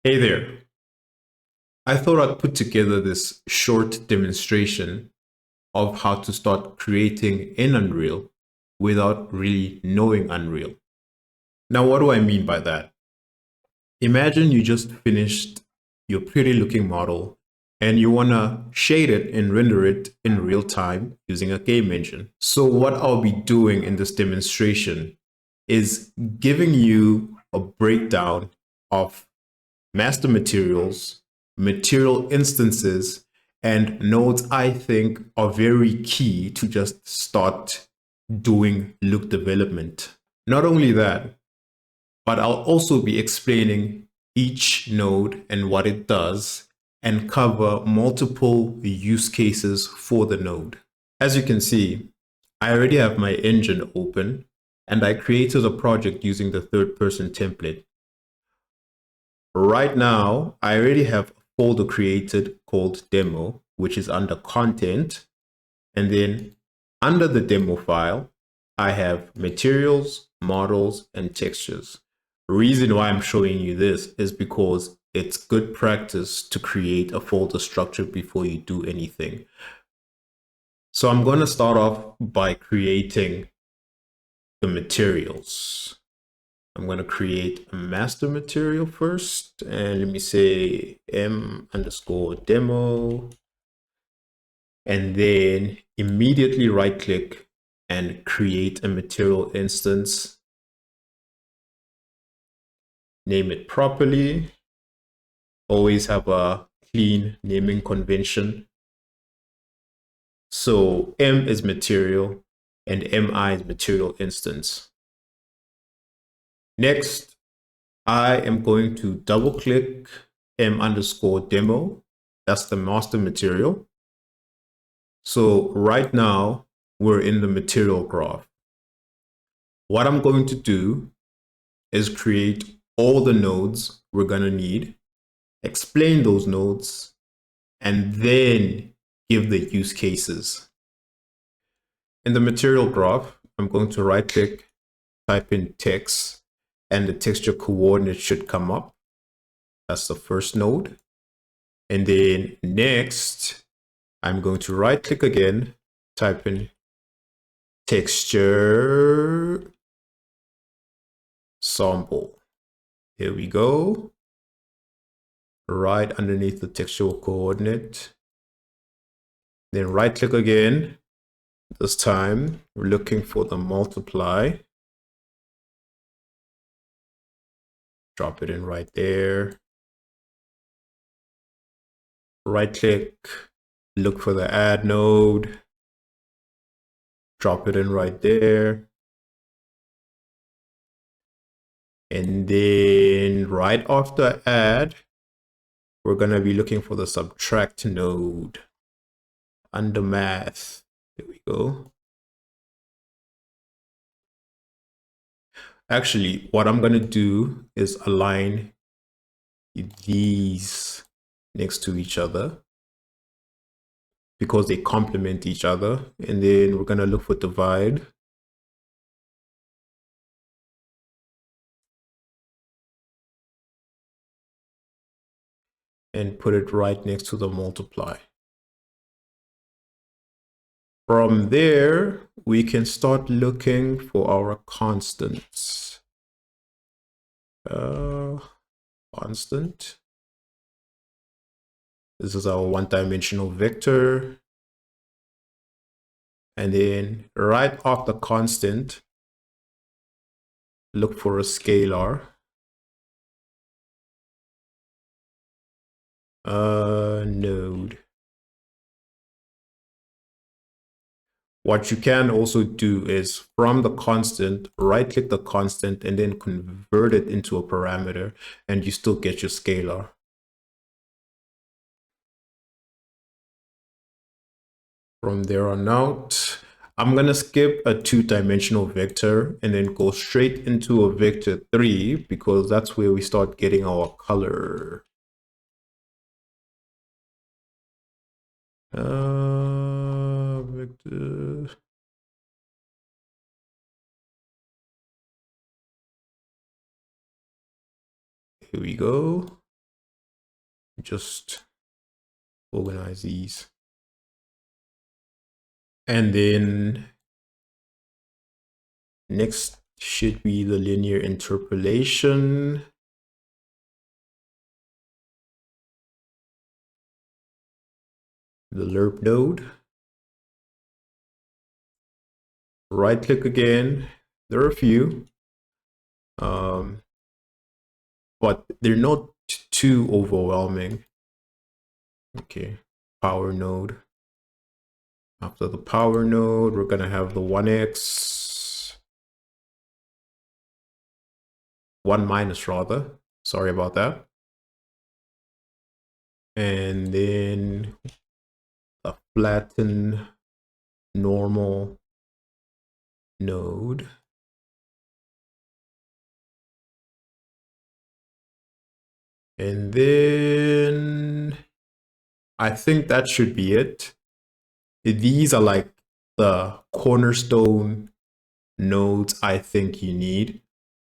Hey there. I thought I'd put together this short demonstration of how to start creating in Unreal without really knowing Unreal. Now, what do I mean by that? Imagine you just finished your pretty looking model and you want to shade it and render it in real time using a game engine. So, what I'll be doing in this demonstration is giving you a breakdown of master materials, material instances, and nodes I think are very key to just start doing look development. Not only that, but I'll also be explaining each node and what it does and cover multiple use cases for the node. As you can see, I already have my engine open and I created a project using the third person template. Right now, I already have a folder created called demo, which is under content. And then under the demo file, I have materials, models, and textures. The reason why I'm showing you this is because it's good practice to create a folder structure before you do anything. So I'm going to start off by creating the materials. I'm going to create a master material first, and let me say m_demo, and then immediately right click and create a material instance. Name it properly. Always have a clean naming convention. So M is material and MI is material instance. Next, I am going to double click m_demo. That's the master material. So right now we're in the material graph. What I'm going to do is create all the nodes we're going to need, explain those nodes, and then give the use cases. In the material graph, I'm going to right click, type in text, and the texture coordinate should come up. That's the first node. And then next, I'm going to right click again, type in texture sample. Here we go. Right underneath the textual coordinate. Then right click again. This time we're looking for the multiply. Drop it in right there. Right click, look for the add node. Drop it in right there. And then right after add, we're going to be looking for the subtract node under math. There we go. Actually, what I'm going to do is align these next to each other because they complement each other. And then we're going to look for divide. And put it right next to the multiply. From there, we can start looking for our constants. Constant. This is our one-dimensional vector. And then right after constant, look for a scalar. Node. What you can also do is from the constant, right click the constant and then convert it into a parameter, and you still get your scalar. From there on out, I'm going to skip a two-dimensional vector and then go straight into a vector 3 because that's where we start getting our color. Vector. Here we go. just organize these. And then next should be the linear interpolation. The lerp node. Right click again. There are a few, but they're not too overwhelming. Okay, power node. After the power node, we're gonna have the 1x, 1 minus rather. Sorry about that. And then a flatten normal node. And then I think that should be it. These are like the cornerstone nodes I think you need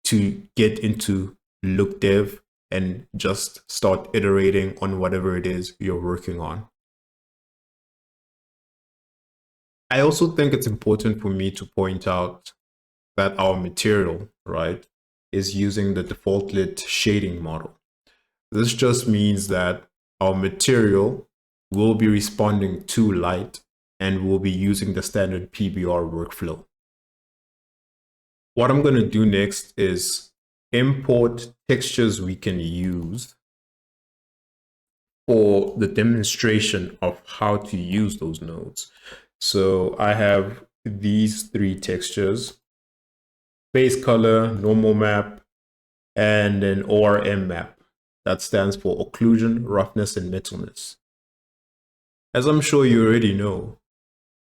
to get into look dev and just start iterating on whatever it is you're working on. I also think it's important for me to point out that our material, right, is using the default lit shading model. This just means that our material will be responding to light and will be using the standard PBR workflow. What I'm going to do next is import textures we can use for the demonstration of how to use those nodes. So I have these 3 textures: base color, normal map, and an ORM map. That stands for occlusion, roughness, and metalness. As I'm sure you already know,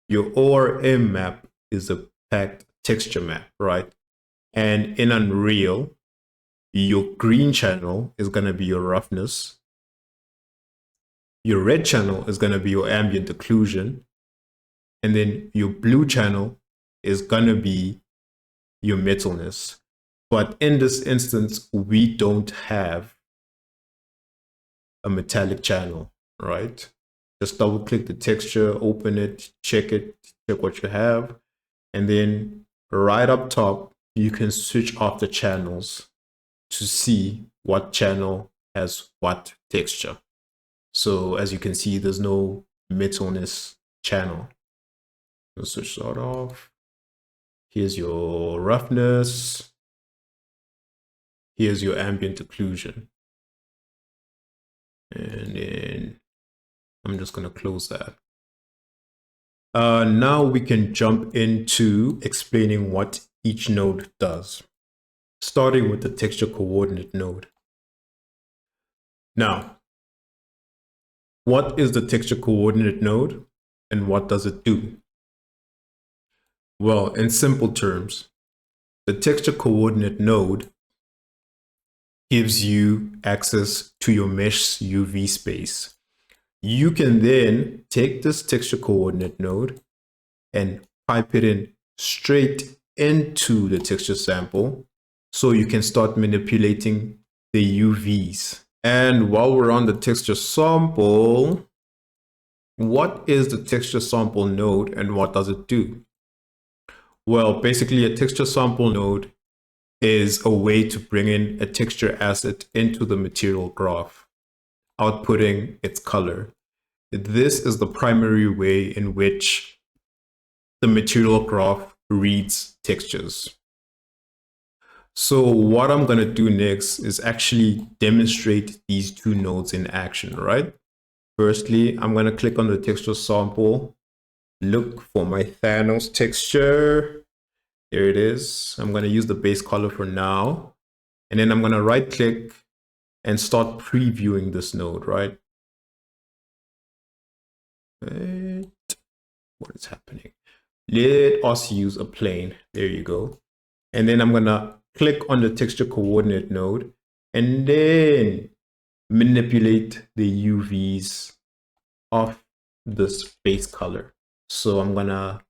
your ORM map is a packed texture map, right? And in Unreal, your green channel is going to be your roughness. Your red channel is going to be your ambient occlusion. And then your blue channel is going to be your metalness. But in this instance, we don't have a metallic channel, right? Just double click the texture, open it, check what you have. And then right up top, you can switch off the channels to see what channel has what texture. So as you can see, there's no metalness channel. Let's switch that off. Here's your roughness. Here's your ambient occlusion. And then I'm just going to close that. Now we can jump into explaining what each node does, starting with the texture coordinate node. Now, what is the texture coordinate node and what does it do? Well, in simple terms, the texture coordinate node gives you access to your mesh UV space. You can then take this texture coordinate node and pipe it in straight into the texture sample so you can start manipulating the UVs. And while we're on the texture sample, what is the texture sample node and what does it do? Well, basically a texture sample node is a way to bring in a texture asset into the material graph, outputting its color. This is the primary way in which the material graph reads textures. So what I'm going to do next is actually demonstrate these 2 nodes in action, right? Firstly, I'm going to click on the texture sample, look for my Thanos texture. There it is. I'm going to use the base color for now. And then I'm going to right click and start previewing this node, right? What is happening? Let us use a plane. There you go. And then I'm going to click on the texture coordinate node and then manipulate the UVs of this base color. So I'm going to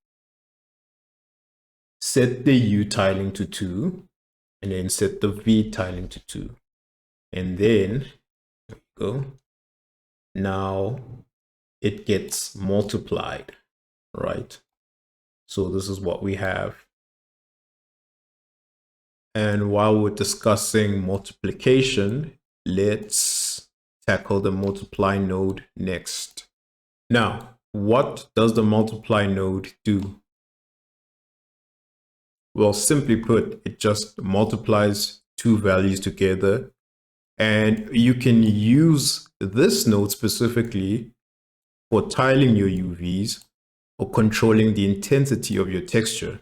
set the U tiling to 2 and then set the V tiling to 2. And then, there we go. now it gets multiplied, right? So this is what we have. And while we're discussing multiplication, let's tackle the multiply node next. Now, what does the multiply node do? Well, simply put, it just multiplies two values together. And you can use this node specifically for tiling your UVs or controlling the intensity of your texture.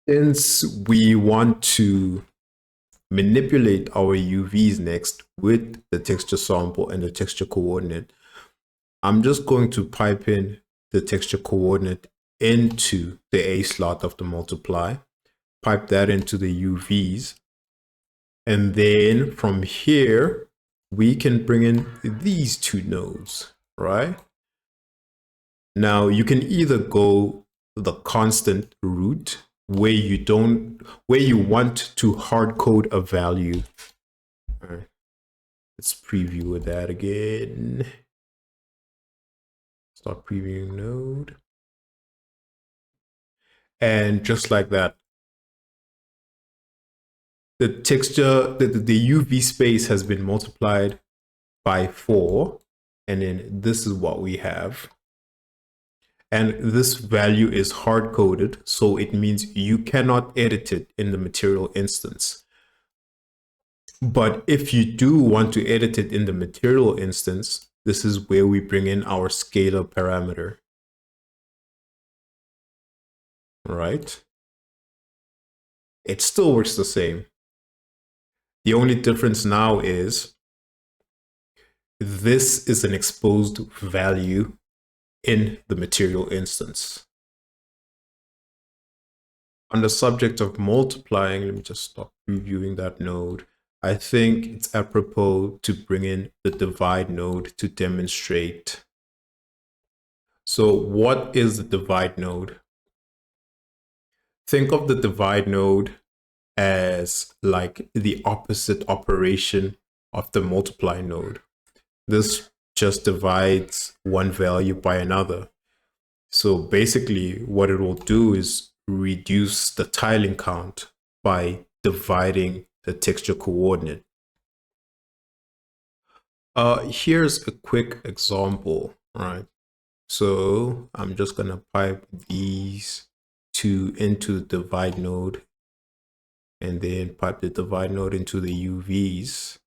Since we want to manipulate our UVs next with the texture sample and the texture coordinate, I'm just going to pipe in the texture coordinate into the A slot of the multiply, pipe that into the UVs, and then from here, we can bring in these two nodes, right? Now you can either go the constant route where you want to hard code a value. All right. Let's preview that again. Start previewing node. And just like that, the texture, the UV space has been multiplied by 4. And then this is what we have. And this value is hard coded, so it means you cannot edit it in the material instance. But if you do want to edit it in the material instance, this is where we bring in our scalar parameter. Right? It still works the same. The only difference now is this is an exposed value in the material instance. On the subject of multiplying, let me just stop previewing that node. I think it's apropos to bring in the divide node to demonstrate. So what is the divide node? Think of the divide node as like the opposite operation of the multiply node. This just divides one value by another. So basically what it will do is reduce the tiling count by dividing the texture coordinate. Here's a quick example, right? So I'm just gonna pipe these two into the divide node and then pipe the divide node into the UVs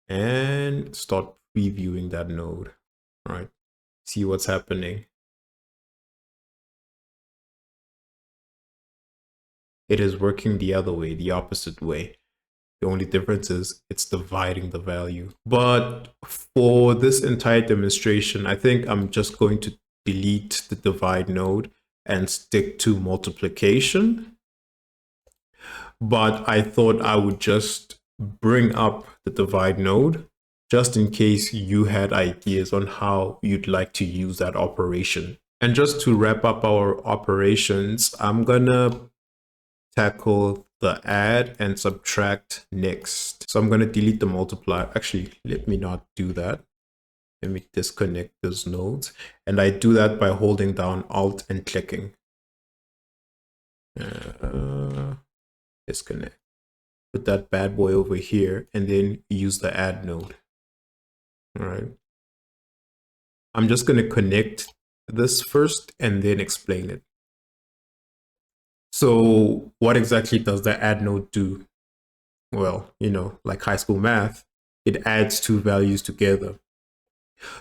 and start previewing that node, right? See what's happening. It is working the other way, the opposite way. The only difference is it's dividing the value. But for this entire demonstration, I think I'm just going to delete the divide node and stick to multiplication. But I thought I would just bring up the divide node just in case you had ideas on how you'd like to use that operation. And just to wrap up our operations, I'm gonna tackle the add and subtract next. So I'm going to delete the multiply. Actually, let me not do that. Let me disconnect those nodes. And I do that by holding down Alt and clicking. Disconnect. Put that bad boy over here and then use the add node. All right. I'm just going to connect this first and then explain it. So what exactly does the add node do? Well, you know, like high school math, it adds two values together.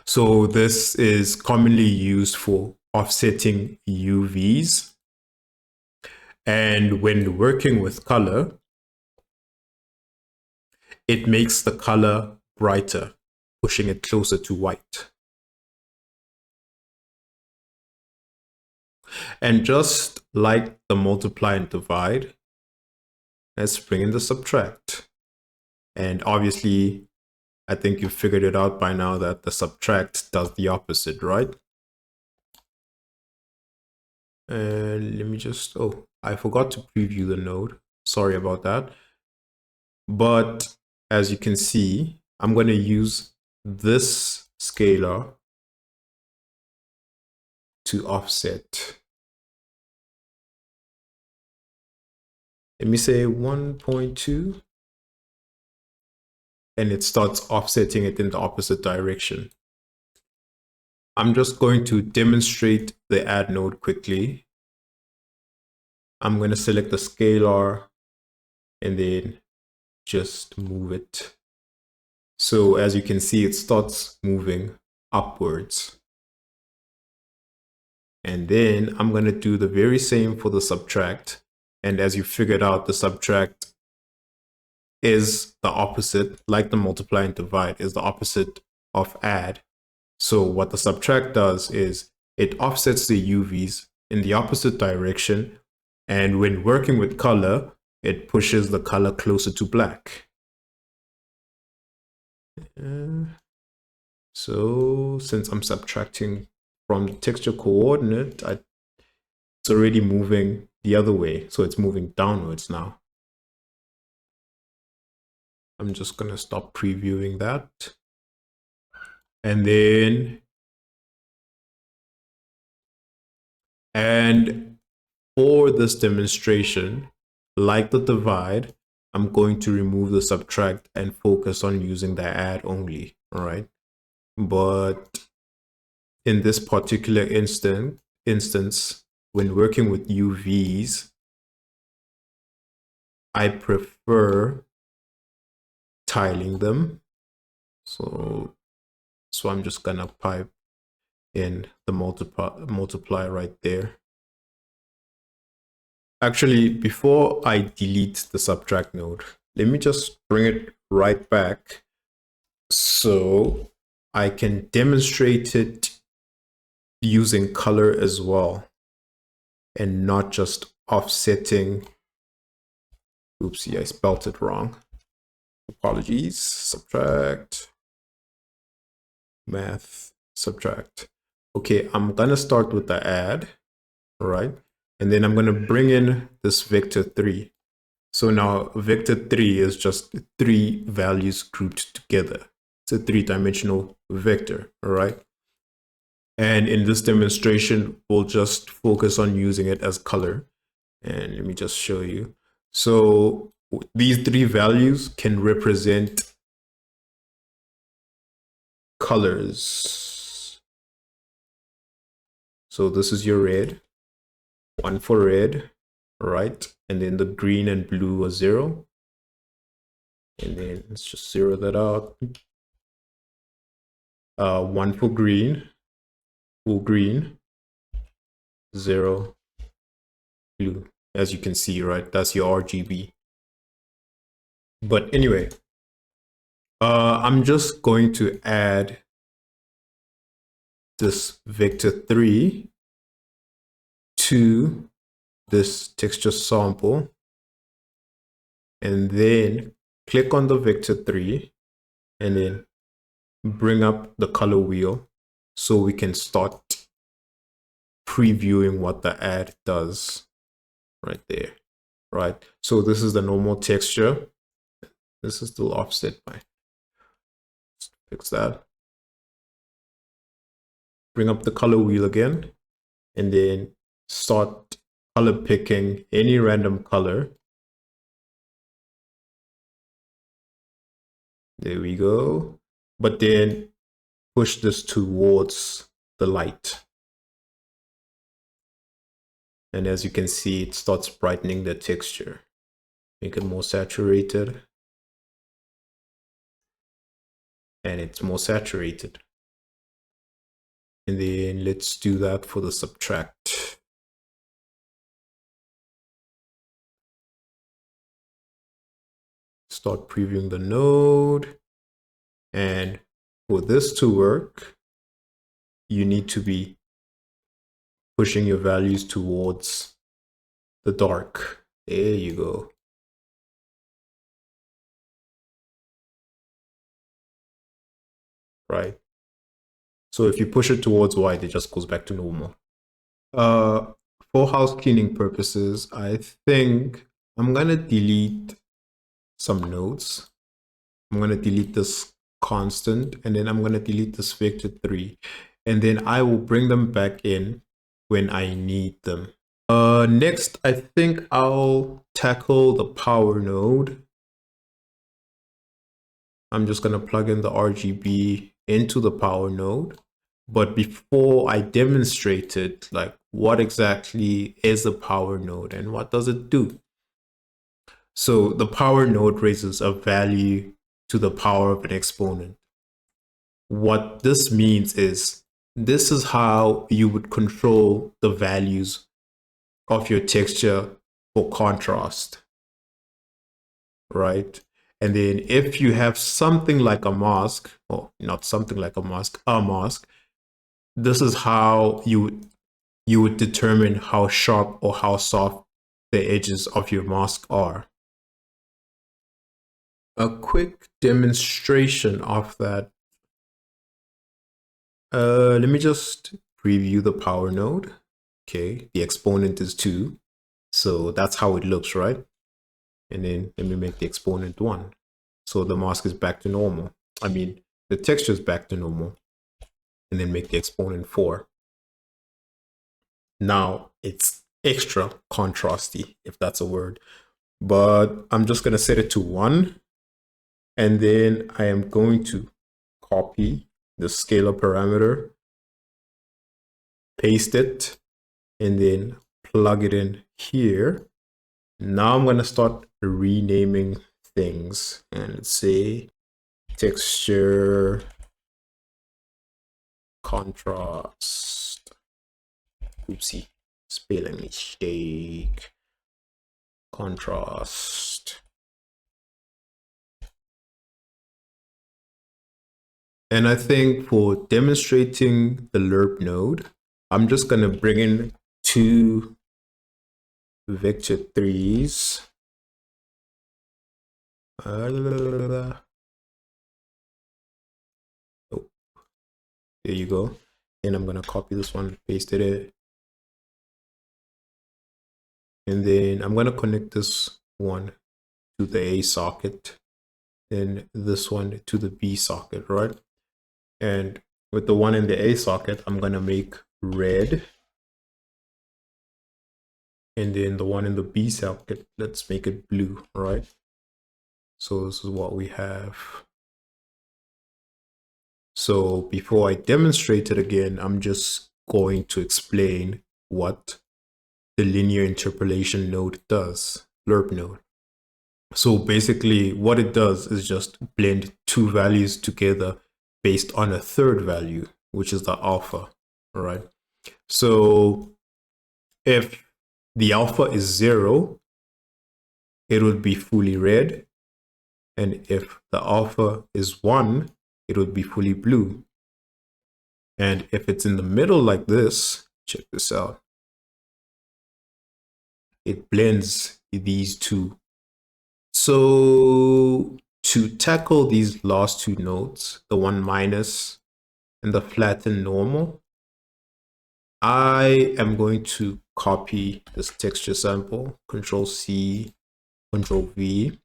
So this is commonly used for offsetting UVs. And when working with color, it makes the color brighter, pushing it closer to white. And just like the multiply and divide, let's bring in the subtract. And obviously, I think you've figured it out by now that the subtract does the opposite, right? And let me just, oh, I forgot to preview the node. Sorry about that. But as you can see, I'm going to use this scalar to offset. Let me say 1.2, and it starts offsetting it in the opposite direction. I'm just going to demonstrate the add node quickly. I'm going to select the scalar and then just move it. So as you can see, it starts moving upwards. And then I'm going to do the very same for the subtract. And as you figured out, the subtract is the opposite, like the multiply and divide is the opposite of add. So what the subtract does is it offsets the UVs in the opposite direction. And when working with color, it pushes the color closer to black. So since I'm subtracting from the texture coordinate, it's already moving the other way. So it's moving downwards now. I'm just going to stop previewing that. And then, for this demonstration, like the divide, I'm going to remove the subtract and focus on using the add only, all right? But in this particular instance, when working with UVs, I prefer tiling them. So I'm just gonna pipe in the multiply right there. Actually, before I delete the subtract node, let me just bring it right back so I can demonstrate it using color as well and not just offsetting. Oopsie, I spelled it wrong. Apologies. Subtract, math, subtract. Okay, I'm gonna start with the add, all right? And then I'm gonna bring in this vector 3. So now vector 3 is just 3 values grouped together. It's a 3-dimensional vector, all right? And in this demonstration, we'll just focus on using it as color. And let me just show you. So these 3 values can represent colors. So this is your red, 1 for red, right? And then the green and blue are 0. And then let's just 0 that out. 1 for green, full green, 0, blue. As you can see, right? That's your RGB. But anyway, I'm just going to add this vector 3 to this texture sample, and then click on the vector 3 and then bring up the color wheel so we can start previewing what the add does right there, right? So this is the normal texture. This is still offset by, let's fix that. Bring up the color wheel again and then start color picking any random color. There we go. But then push this towards the light. And as you can see, it starts brightening the texture. Make it more saturated. And it's more saturated. And then let's do that for the subtract. Start previewing the node. And for this to work, you need to be pushing your values towards the dark. There you go. Right. So if you push it towards white, it just goes back to normal. For house cleaning purposes, I think I'm gonna delete some nodes. I'm gonna delete this constant, and then I'm going to delete this vector 3, and then I will bring them back in when I need them. Next, I think I'll tackle the power node. I'm just going to plug in the RGB into the power node. But before I demonstrate it, like what exactly is a power node and what does it do? So the power node raises a value to the power of an exponent. What this means is this is how you would control the values of your texture for contrast, right? And then if you have something like a mask, or not something like a mask, this is how you would determine how sharp or how soft the edges of your mask are. A quick demonstration of that. Let me just preview the power node. Okay, the exponent is 2. So that's how it looks, right? And then let me make the exponent 1. So the mask is back to normal. I mean, the texture is back to normal. And then make the exponent 4. Now it's extra contrasty, if that's a word. But I'm just going to set it to 1. And then I am going to copy the scalar parameter, paste it, and then plug it in here. Now I'm going to start renaming things, and let's say texture contrast. Oopsie, spelling mistake. Contrast. And I think for demonstrating the lerp node, I'm just going to bring in 2 vector 3s. Oh, there you go. And I'm going to copy this one, paste it in. And then I'm going to connect this one to the A socket, and this one to the B socket, right? And with the one in the A socket, I'm going to make red. And then the one in the B socket, let's make it blue, right? So this is what we have. So before I demonstrate it again, I'm just going to explain what the linear interpolation node does, lerp node. So basically what it does is just blend 2 values together based on a third value, which is the alpha, right? So if the alpha is 0, it would be fully red. And if the alpha is 1, it would be fully blue. And if it's in the middle like this, check this out. It blends these 2. So to tackle these last 2 nodes, the 1 minus and the flatten normal, I am going to copy this texture sample, Control C, Control V.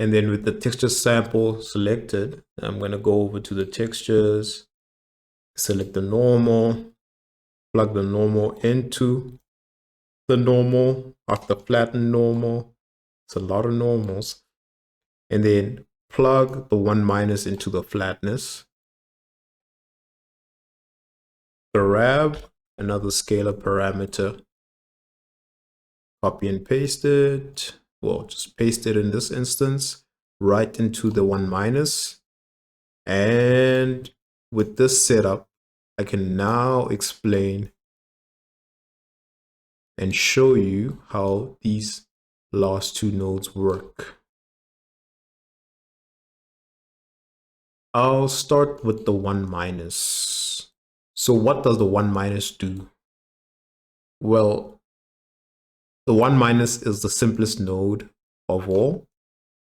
And then with the texture sample selected, I'm going to go over to the textures, select the normal, plug the normal into the normal, after flatten normal. It's a lot of normals. And then plug the 1 minus into the flatness. Grab another scalar parameter, copy and paste it. Well, just paste it in this instance, right into the 1 minus. And with this setup, I can now explain and show you how these last 2 nodes work. I'll start with the 1 minus. So what does the 1 minus do? Well, the 1 minus is the simplest node of all,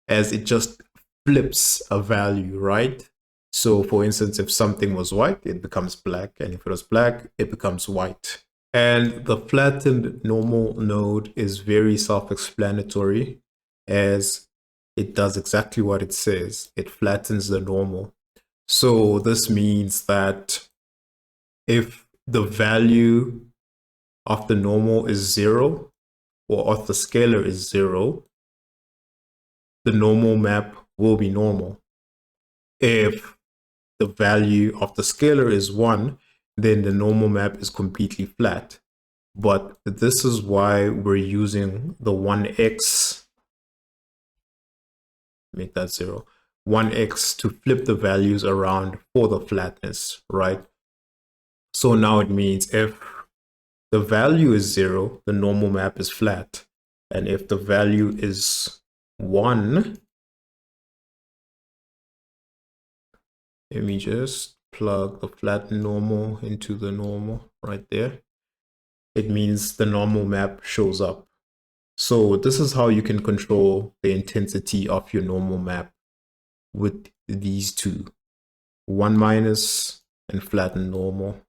as it just flips a value, right? So for instance, if something was white, it becomes black. And if it was black, it becomes white. And the flattened normal node is very self-explanatory, as it does exactly what it says. It flattens the normal. So this means that if the value of the normal is 0, or of the scalar is 0, the normal map will be normal. If the value of the scalar is 1, then the normal map is completely flat. But this is why we're using the 1x, make that 0, 1x to flip the values around for the flatness, right? So now it means if the value is 0, the normal map is flat. And if the value is 1, let me just plug the flat normal into the normal right there. It means the normal map shows up. So this is how you can control the intensity of your normal map with these two, 1 minus and flatten normal.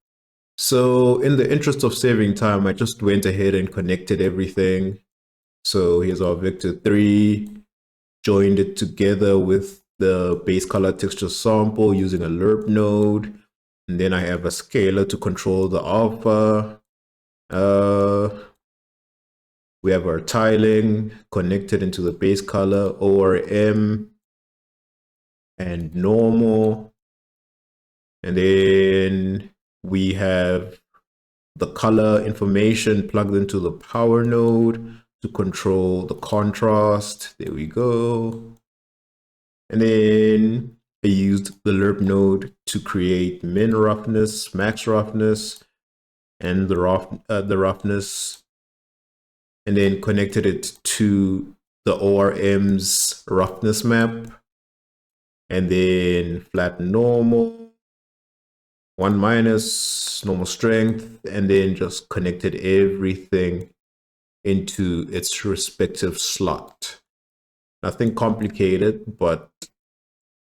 So in the interest of saving time, I just went ahead and connected everything. So here's our vector 3, joined it together with the base color texture sample using a lerp node. And then I have a scalar to control the alpha. We have our tiling connected into the base color, ORM, and normal. And then we have the color information plugged into the power node to control the contrast. There we go. And then I used the lerp node to create min roughness, max roughness, and the roughness, and then connected it to the ORM's roughness map, and then flatten normal, 1 minus normal strength, and then just connected everything into its respective slot. Nothing complicated, but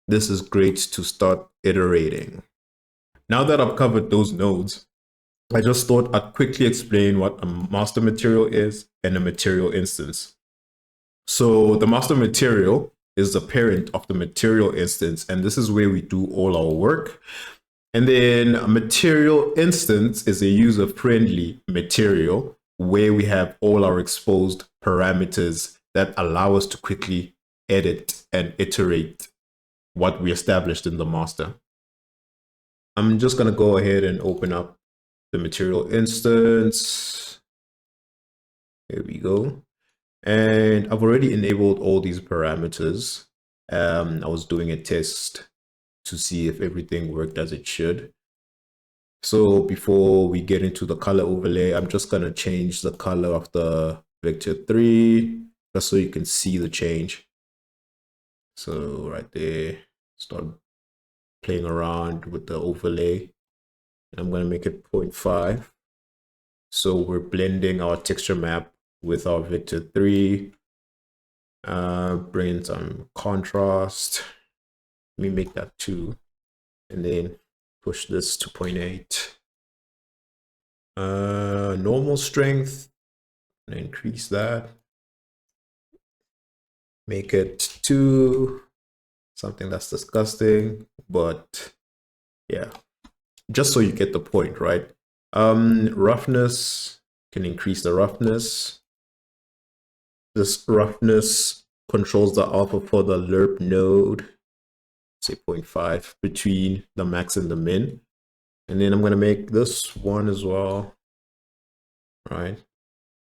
this is great to start iterating. Now that I've covered those nodes, I just thought I'd quickly explain what a master material is and a material instance. So the master material is the parent of the material instance, and this is where we do all our work. And then a material instance is a user-friendly material where we have all our exposed parameters that allow us to quickly edit and iterate what we established in the master. I'm just going to go ahead and open up the material instance. Here we go. And I've already enabled all these parameters. I was doing a test to see if everything worked as it should. So before we get into the color overlay, I'm just going to change the color of the vector 3 just so you can see the change. So right there, start playing around with the overlay. I'm going to make it 0.5. So we're blending our texture map with our vector 3. Bring in some contrast. Let me make that 2. And then push this to 0.8. Normal strength. And increase that. Make it 2. Something that's disgusting. But yeah. Just so you get the point, right? Roughness. Can increase the roughness. This roughness controls the alpha for the lerp node, say 0.5, between the max and the min. And then I'm going to make this 1 as well, right?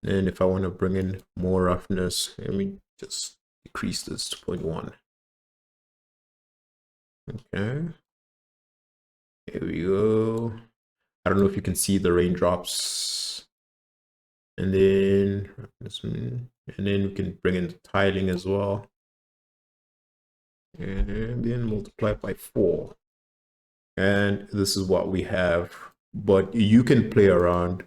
And if I want to bring in more roughness, let me just decrease this to 0.1. Okay. Here we go. I don't know if you can see the raindrops. And then we can bring in the tiling as well. And then multiply by 4. And this is what we have. But you can play around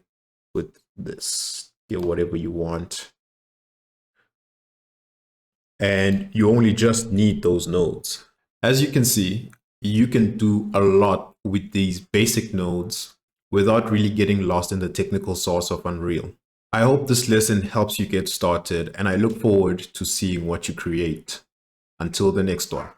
with this, get whatever you want. And you only just need those nodes. As you can see, you can do a lot with these basic nodes without really getting lost in the technical sauce of Unreal. I hope this lesson helps you get started, and I look forward to seeing what you create. Until the next one.